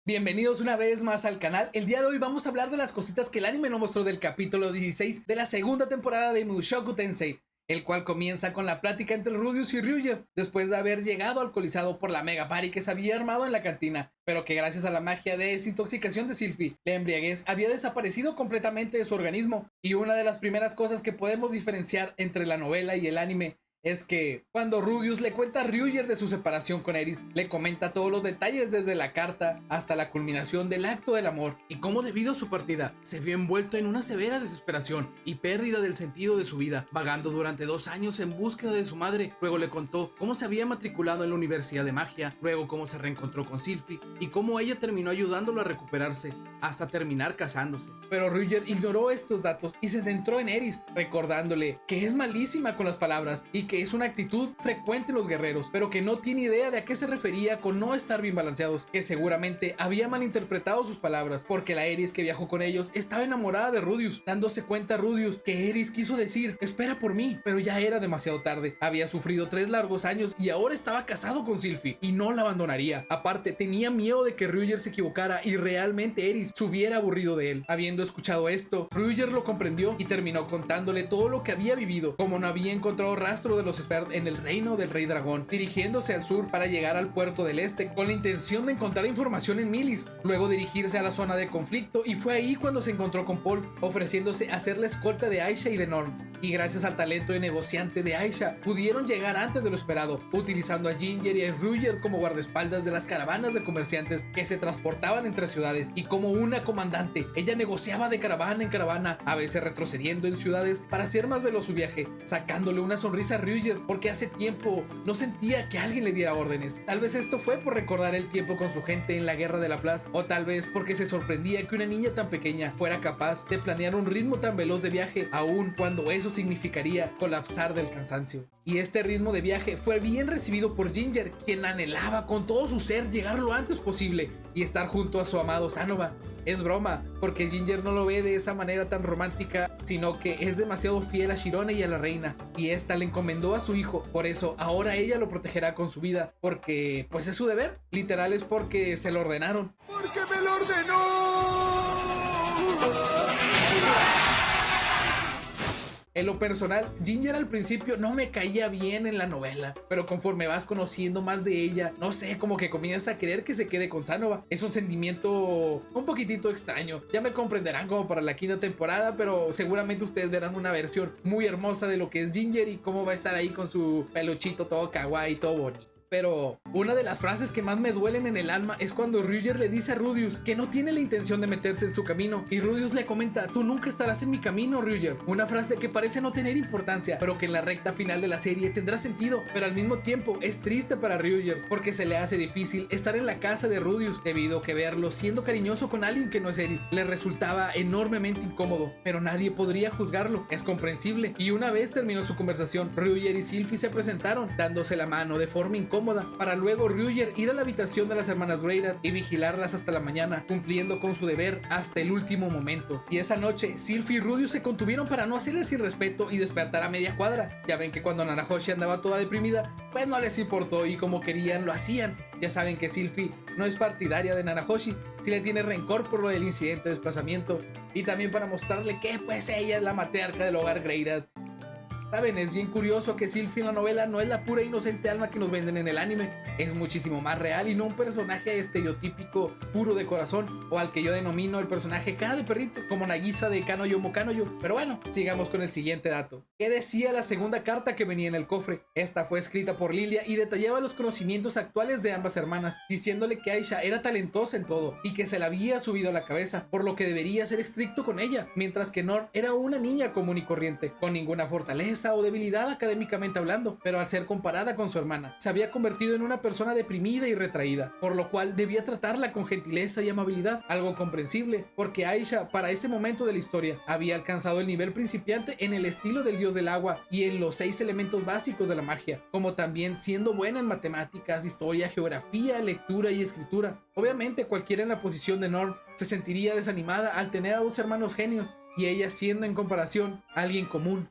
Bienvenidos una vez más al canal. El día de hoy vamos a hablar de las cositas que el anime nos mostró del capítulo 16 de la segunda temporada de Mushoku Tensei, el cual comienza con la plática entre Rudeus y Ryuger, después de haber llegado alcoholizado por la mega party que se había armado en la cantina, pero que gracias a la magia de desintoxicación de Sylphie, la embriaguez había desaparecido completamente de su organismo. Y una de las primeras cosas que podemos diferenciar entre la novela y el anime es que cuando Rudeus le cuenta a Ryuger de su separación con Eris, le comenta todos los detalles desde la carta hasta la culminación del acto del amor, y cómo debido a su partida se vio envuelto en una severa desesperación y pérdida del sentido de su vida, vagando durante 2 años en búsqueda de su madre. Luego le contó cómo se había matriculado en la Universidad de Magia, luego cómo se reencontró con Sylphie y cómo ella terminó ayudándolo a recuperarse hasta terminar casándose. Pero Ryuger ignoró estos datos y se centró en Eris, recordándole que es malísima con las palabras y que es una actitud frecuente en los guerreros, pero que no tiene idea de a qué se refería con no estar bien balanceados, que seguramente había malinterpretado sus palabras, porque la Eris que viajó con ellos estaba enamorada de Rudeus, dándose cuenta Rudeus que Eris quiso decir espera por mí, pero ya era demasiado tarde. Había sufrido 3 largos años y ahora estaba casado con Sylphie y no la abandonaría. Aparte, tenía miedo de que Ryuger se equivocara y realmente Eris se hubiera aburrido de él. Habiendo escuchado esto, Ryuger lo comprendió y terminó contándole todo lo que había vivido, como no había encontrado rastro de los Sperd en el reino del rey dragón, dirigiéndose al sur para llegar al puerto del este con la intención de encontrar información en Milis, luego dirigirse a la zona de conflicto, y fue ahí cuando se encontró con Paul, ofreciéndose a ser la escolta de Aisha y de Norn. Y gracias al talento de negociante de Aisha, pudieron llegar antes de lo esperado, utilizando a Ginger y a Ryuger como guardaespaldas de las caravanas de comerciantes que se transportaban entre ciudades, y como una comandante, ella negociaba de caravana en caravana, a veces retrocediendo en ciudades para hacer más veloz su viaje, sacándole una sonrisa a Ryuger porque hace tiempo no sentía que alguien le diera órdenes. Tal vez esto fue por recordar el tiempo con su gente en la guerra de la Plaza, o tal vez porque se sorprendía que una niña tan pequeña fuera capaz de planear un ritmo tan veloz de viaje, aun cuando eso significaría colapsar del cansancio. Y este ritmo de viaje fue bien recibido por Ginger, quien anhelaba con todo su ser llegar lo antes posible y estar junto a su amado Sanova. Es broma, porque Ginger no lo ve de esa manera tan romántica, sino que es demasiado fiel a Shirone y a la reina, y esta le encomendó a su hijo. Por eso ahora ella lo protegerá con su vida, porque pues es su deber. Literal es porque se lo ordenaron. ¡Porque me lo ordenó! En lo personal, Ginger al principio no me caía bien en la novela, pero conforme vas conociendo más de ella, no sé, como que comienzas a querer que se quede con Sanova. Es un sentimiento un poquitito extraño. Ya me comprenderán como para la 5ª temporada, pero seguramente ustedes verán una versión muy hermosa de lo que es Ginger y cómo va a estar ahí con su peluchito todo kawaii, todo bonito. Pero una de las frases que más me duelen en el alma es cuando Ryuger le dice a Rudeus que no tiene la intención de meterse en su camino, y Rudeus le comenta: tú nunca estarás en mi camino, Ryuger. Una frase que parece no tener importancia, pero que en la recta final de la serie tendrá sentido, pero al mismo tiempo es triste para Ryuger porque se le hace difícil estar en la casa de Rudeus, debido a que verlo siendo cariñoso con alguien que no es Eris le resultaba enormemente incómodo, pero nadie podría juzgarlo, es comprensible. Y una vez terminó su conversación, Ryuger y Sylphie se presentaron dándose la mano de forma incómoda, para luego Ryuger ir a la habitación de las hermanas Greyrat y vigilarlas hasta la mañana, cumpliendo con su deber hasta el último momento. Y esa noche, Sylphie y Rudeus se contuvieron para no hacerles irrespeto y despertar a media cuadra. Ya ven que cuando Nanahoshi andaba toda deprimida, pues no les importó y como querían lo hacían. Ya saben que Sylphie no es partidaria de Nanahoshi, si le tiene rencor por lo del incidente de desplazamiento, y también para mostrarle que pues ella es la matriarca del hogar Greyrat. Saben, es bien curioso que Sylphie en la novela no es la pura inocente alma que nos venden en el anime, es muchísimo más real y no un personaje estereotípico puro de corazón, o al que yo denomino el personaje cara de perrito, como Nagisa de Kanoyo mo Kanoyo. Pero bueno, sigamos con el siguiente dato. ¿Qué decía la segunda carta que venía en el cofre? Esta fue escrita por Lilia y detallaba los conocimientos actuales de ambas hermanas, diciéndole que Aisha era talentosa en todo y que se la había subido a la cabeza, por lo que debería ser estricto con ella, mientras que Norn era una niña común y corriente, con ninguna fortaleza o debilidad académicamente hablando, pero al ser comparada con su hermana, se había convertido en una persona deprimida y retraída, por lo cual debía tratarla con gentileza y amabilidad, algo comprensible, porque Aisha para ese momento de la historia había alcanzado el nivel principiante en el estilo del dios del agua y en los 6 elementos básicos de la magia, como también siendo buena en matemáticas, historia, geografía, lectura y escritura. Obviamente cualquiera en la posición de Norn se sentiría desanimada al tener a 2 hermanos genios y ella siendo en comparación alguien común.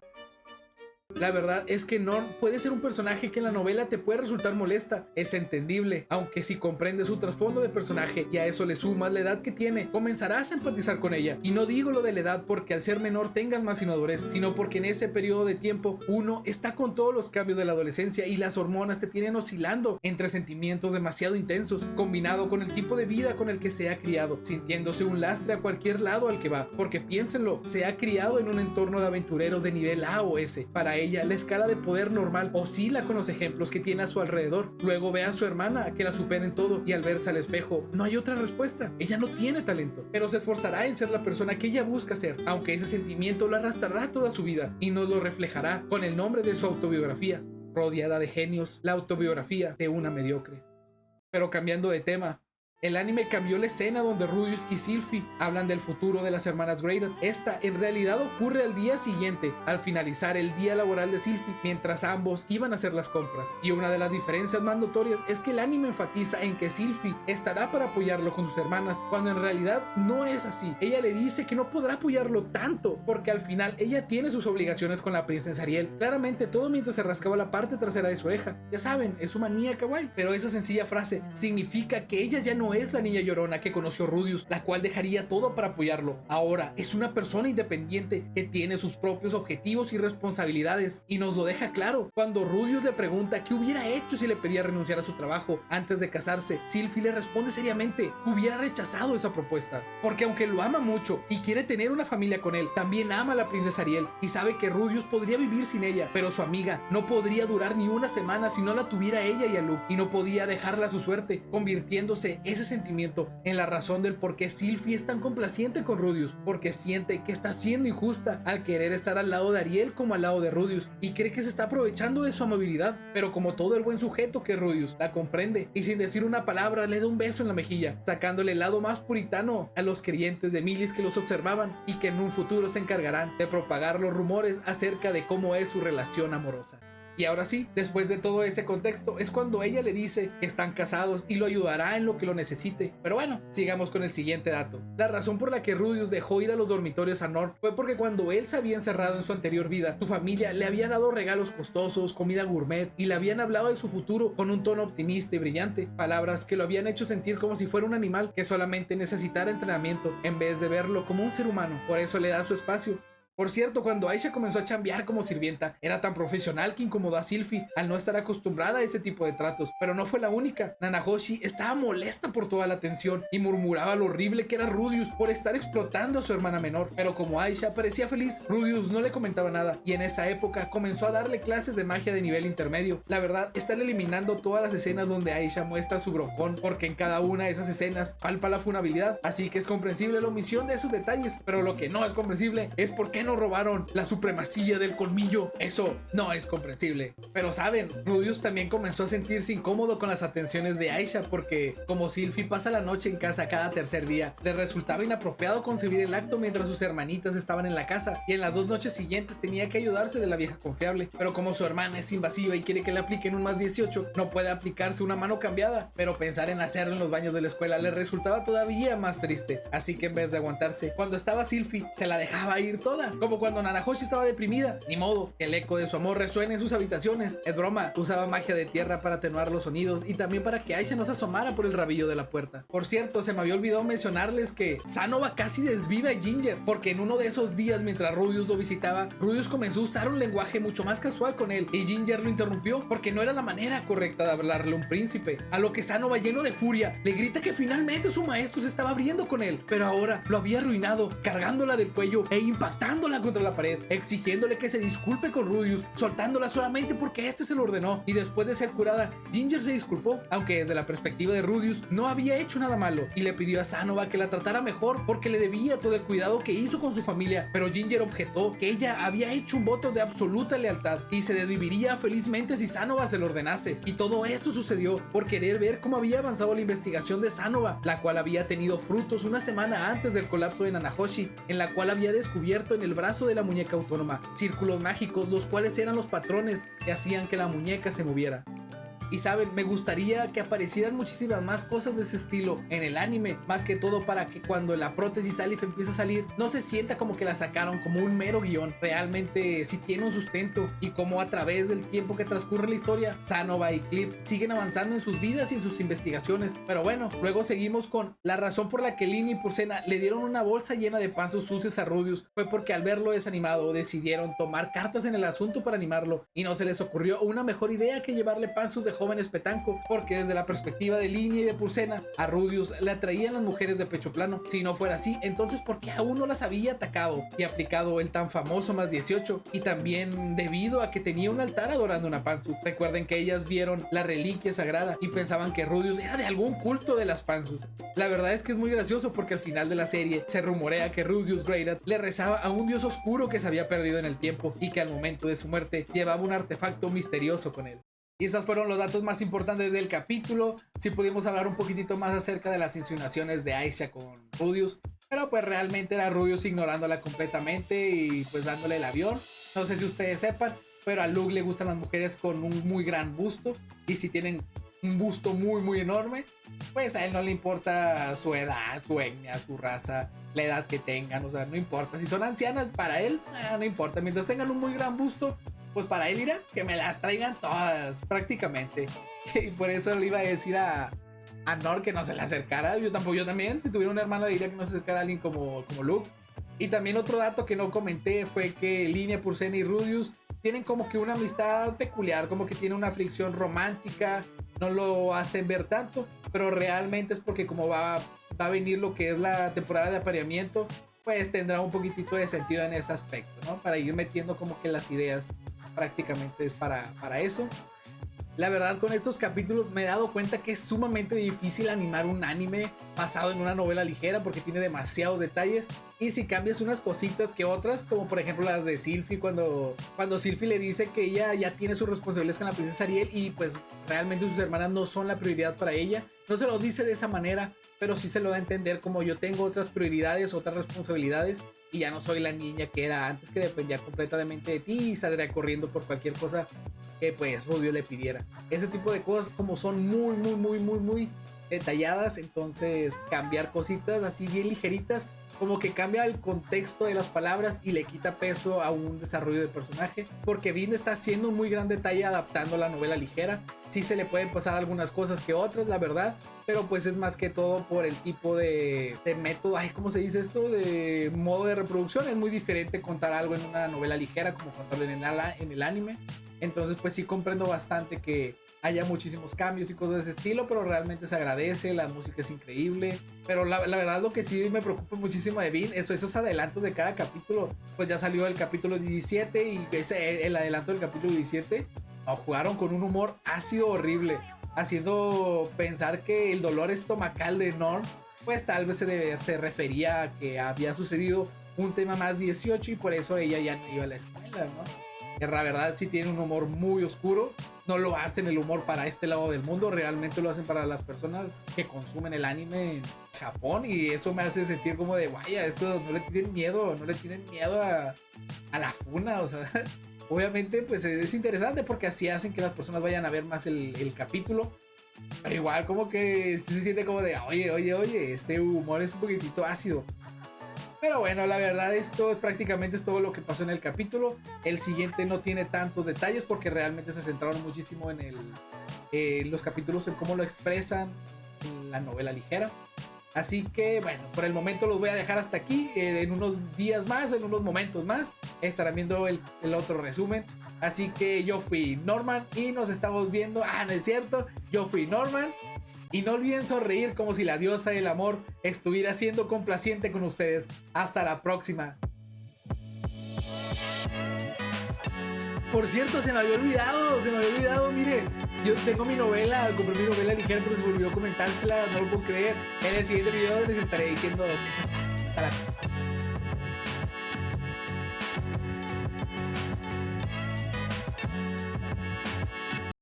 La verdad es que Norn puede ser un personaje que en la novela te puede resultar molesta, es entendible, aunque si comprendes su trasfondo de personaje y a eso le sumas la edad que tiene, comenzarás a empatizar con ella. Y no digo lo de la edad porque al ser menor tengas más inmadurez, sino porque en ese periodo de tiempo uno está con todos los cambios de la adolescencia y las hormonas te tienen oscilando entre sentimientos demasiado intensos, combinado con el tipo de vida con el que se ha criado, sintiéndose un lastre a cualquier lado al que va, porque piénsenlo, se ha criado en un entorno de aventureros de nivel A o S. Para ella, la escala de poder normal oscila con los ejemplos que tiene a su alrededor. Luego ve a su hermana que la supera en todo y al verse al espejo no hay otra respuesta. Ella no tiene talento, pero se esforzará en ser la persona que ella busca ser, aunque ese sentimiento lo arrastrará toda su vida y nos lo reflejará con el nombre de su autobiografía, rodeada de genios, la autobiografía de una mediocre. Pero cambiando de tema, el anime cambió la escena donde Rudeus y Sylphie hablan del futuro de las hermanas Grayden. Esta en realidad ocurre al día siguiente, al finalizar el día laboral de Sylphie, mientras ambos iban a hacer las compras. Y una de las diferencias más notorias es que el anime enfatiza en que Sylphie estará para apoyarlo con sus hermanas, cuando en realidad no es así. Ella le dice que no podrá apoyarlo tanto, porque al final ella tiene sus obligaciones con la princesa Ariel. Claramente todo mientras se rascaba la parte trasera de su oreja. Ya saben, es su manía kawaii. Pero esa sencilla frase significa que ella ya no es la niña llorona que conoció Rudeus, la cual dejaría todo para apoyarlo. Ahora es una persona independiente que tiene sus propios objetivos y responsabilidades, y nos lo deja claro cuando Rudeus le pregunta qué hubiera hecho si le pedía renunciar a su trabajo antes de casarse. Sylphie le responde seriamente que hubiera rechazado esa propuesta, porque aunque lo ama mucho y quiere tener una familia con él, también ama a la princesa Ariel y sabe que Rudeus podría vivir sin ella, pero su amiga no podría durar ni una semana si no la tuviera ella y a Luke, y no podía dejarla a su suerte, convirtiéndose ese sentimiento en la razón del por qué Sylphie es tan complaciente con Rudeus, porque siente que está siendo injusta al querer estar al lado de Ariel como al lado de Rudeus, y cree que se está aprovechando de su amabilidad, pero como todo el buen sujeto que es Rudeus, la comprende y sin decir una palabra le da un beso en la mejilla, sacándole el lado más puritano a los creyentes de Milis que los observaban y que en un futuro se encargarán de propagar los rumores acerca de cómo es su relación amorosa. Y ahora sí, después de todo ese contexto, es cuando ella le dice que están casados y lo ayudará en lo que lo necesite. Pero bueno, sigamos con el siguiente dato. La razón por la que Rudeus dejó ir a los dormitorios a Norn fue porque cuando él se había encerrado en su anterior vida, su familia le había dado regalos costosos, comida gourmet y le habían hablado de su futuro con un tono optimista y brillante. Palabras que lo habían hecho sentir como si fuera un animal que solamente necesitara entrenamiento en vez de verlo como un ser humano. Por eso le da su espacio. Por cierto, cuando Aisha comenzó a chambear como sirvienta, era tan profesional que incomodó a Sylphie al no estar acostumbrada a ese tipo de tratos, pero no fue la única. Nanahoshi estaba molesta por toda la atención y murmuraba lo horrible que era Rudeus por estar explotando a su hermana menor, pero como Aisha parecía feliz, Rudeus no le comentaba nada y en esa época comenzó a darle clases de magia de nivel intermedio. La verdad, están eliminando todas las escenas donde Aisha muestra su brocón, porque en cada una de esas escenas palpa la funabilidad, así que es comprensible la omisión de esos detalles, pero lo que no es comprensible es por qué no robaron la supremacía del colmillo. Eso no es comprensible. Pero saben, Rudeus también comenzó a sentirse incómodo con las atenciones de Aisha porque como Sylphie pasa la noche en casa cada tercer día, le resultaba inapropiado concebir el acto mientras sus hermanitas estaban en la casa y en las 2 noches siguientes tenía que ayudarse de la vieja confiable. Pero como su hermana es invasiva y quiere que le apliquen un más 18, no puede aplicarse una mano cambiada, pero pensar en hacerlo en los baños de la escuela le resultaba todavía más triste, así que en vez de aguantarse, cuando estaba Sylphie, se la dejaba ir toda. Como cuando Nanahoshi estaba deprimida. Ni modo, que el eco de su amor resuene en sus habitaciones. Es broma, usaba magia de tierra para atenuar los sonidos y también para que Aisha no se asomara por el rabillo de la puerta. Por cierto, se me había olvidado mencionarles que Sanova casi desvive a Ginger, porque en uno de esos días mientras Rudeus lo visitaba, Rudeus comenzó a usar un lenguaje mucho más casual con él y Ginger lo interrumpió porque no era la manera correcta de hablarle a un príncipe, a lo que Sanova, lleno de furia, le grita que finalmente su maestro se estaba abriendo con él, pero ahora lo había arruinado, cargándola del cuello e impactándola contra la pared, exigiéndole que se disculpe con Rudeus, soltándola solamente porque este se lo ordenó. Y después de ser curada, Ginger se disculpó, aunque desde la perspectiva de Rudeus no había hecho nada malo, y le pidió a Sanova que la tratara mejor porque le debía todo el cuidado que hizo con su familia. Pero Ginger objetó que ella había hecho un voto de absoluta lealtad y se desviviría felizmente si Sanova se lo ordenase. Y todo esto sucedió por querer ver cómo había avanzado la investigación de Sanova, la cual había tenido frutos una semana antes del colapso de Nanahoshi, en la cual había descubierto en el brazo de la muñeca autónoma círculos mágicos, los cuales eran los patrones que hacían que la muñeca se moviera. Y saben, me gustaría que aparecieran muchísimas más cosas de ese estilo en el anime, más que todo para que cuando la prótesis Alif empiece a salir, no se sienta como que la sacaron como un mero guión. Realmente sí tiene un sustento, y como a través del tiempo que transcurre la historia, Sanova y Cliff siguen avanzando en sus vidas y en sus investigaciones. Pero bueno, luego seguimos con la razón por la que Lin y Pursena le dieron una bolsa llena de panzos sucios a Rudeus. Fue porque al verlo desanimado decidieron tomar cartas en el asunto para animarlo, y no se les ocurrió una mejor idea que llevarle panzos de jóvenes petanco, porque desde la perspectiva de Lin y de Pursena, a Rudeus le atraían las mujeres de pecho plano. Si no fuera así, entonces ¿por qué aún no las había atacado y aplicado el tan famoso más 18? Y también debido a que tenía un altar adorando una panzu. Recuerden que ellas vieron la reliquia sagrada y pensaban que Rudeus era de algún culto de las panzus. La verdad es que es muy gracioso, porque al final de la serie se rumorea que Rudeus Greyrat le rezaba a un dios oscuro que se había perdido en el tiempo, y que al momento de su muerte llevaba un artefacto misterioso con él. Y esos fueron los datos más importantes del capítulo. Si pudimos hablar un poquitito más acerca de las insinuaciones de Aisha con Rudeus, pero pues realmente era Rudeus ignorándola completamente y pues dándole el avión. No sé si ustedes sepan, pero a Luke le gustan las mujeres con un muy gran busto, y si tienen un busto muy enorme, pues a él no le importa su edad, su etnia, su raza, la edad que tengan, o sea, no importa. Si son ancianas, para él no importa. Mientras tengan un muy gran busto, pues para él irá que me las traigan todas, prácticamente. Y por eso le iba a decir a Nor que no se le acercara. Yo también, si tuviera una hermana, le diría que no se acercara a alguien como Luke. Y también otro dato que no comenté fue que Linia, Pursena y Rudeus tienen como que una amistad peculiar, como que tienen una fricción romántica. No lo hacen ver tanto, pero realmente es porque como va a venir lo que es la temporada de apareamiento, pues tendrá un poquitito de sentido en ese aspecto, ¿no? Para ir metiendo como que las ideas, prácticamente es para eso. La verdad, con estos capítulos me he dado cuenta que es sumamente difícil animar un anime basado en una novela ligera, porque tiene demasiados detalles, y si cambias unas cositas que otras, como por ejemplo las de Sylphie, cuando Sylphie le dice que ella ya tiene sus responsabilidades con la princesa Ariel, y pues realmente sus hermanas no son la prioridad para ella. No se lo dice de esa manera, pero sí se lo da a entender como yo tengo otras prioridades, otras responsabilidades, y ya no soy la niña que era antes, que dependía completamente de ti y saldría corriendo por cualquier cosa que pues Rudeus le pidiera. Ese tipo de cosas como son muy detalladas, entonces cambiar cositas así bien ligeritas como que cambia el contexto de las palabras y le quita peso a un desarrollo de personaje, porque Vin está haciendo un muy gran detalle adaptando la novela ligera. Sí se le pueden pasar algunas cosas que otras, la verdad, pero pues es más que todo por el tipo de método, ¿cómo se dice esto? De modo de reproducción. Es muy diferente contar algo en una novela ligera como contarlo en el anime. Entonces pues sí comprendo bastante que haya muchísimos cambios y cosas de ese estilo, pero realmente se agradece. La música es increíble, pero la verdad lo que sí me preocupa muchísimo de Vin, esos adelantos de cada capítulo. Pues ya salió el capítulo 17 y el adelanto del capítulo 17 jugaron con un humor ácido horrible, haciendo pensar que el dolor estomacal de Norm pues tal vez se refería a que había sucedido un tema más 18 y por eso ella ya no iba a la escuela, ¿no? La verdad sí tiene un humor muy oscuro. No lo hacen el humor para este lado del mundo, realmente lo hacen para las personas que consumen el anime en Japón, y eso me hace sentir como de vaya, esto no le tienen miedo a la funa, o sea, obviamente pues es interesante porque así hacen que las personas vayan a ver más el capítulo, pero igual como que sí se siente como de oye, este humor es un poquitito ácido. Pero bueno, la verdad esto prácticamente es todo lo que pasó en el capítulo. El siguiente no tiene tantos detalles porque realmente se centraron muchísimo en los capítulos, en cómo lo expresan en la novela ligera. Así que bueno, por el momento los voy a dejar hasta aquí. En unos días más, en unos momentos más, estarán viendo el otro resumen. Así que yo fui Norman y nos estamos viendo. No es cierto, yo fui Norman. Y no olviden sonreír como si la diosa del amor estuviera siendo complaciente con ustedes. Hasta la próxima. Por cierto, se me había olvidado, mire. Yo tengo mi novela, compré mi novela ligera, pero se me olvidó comentársela, no lo puedo creer. En el siguiente video les estaré diciendo cómo está. Hasta la próxima.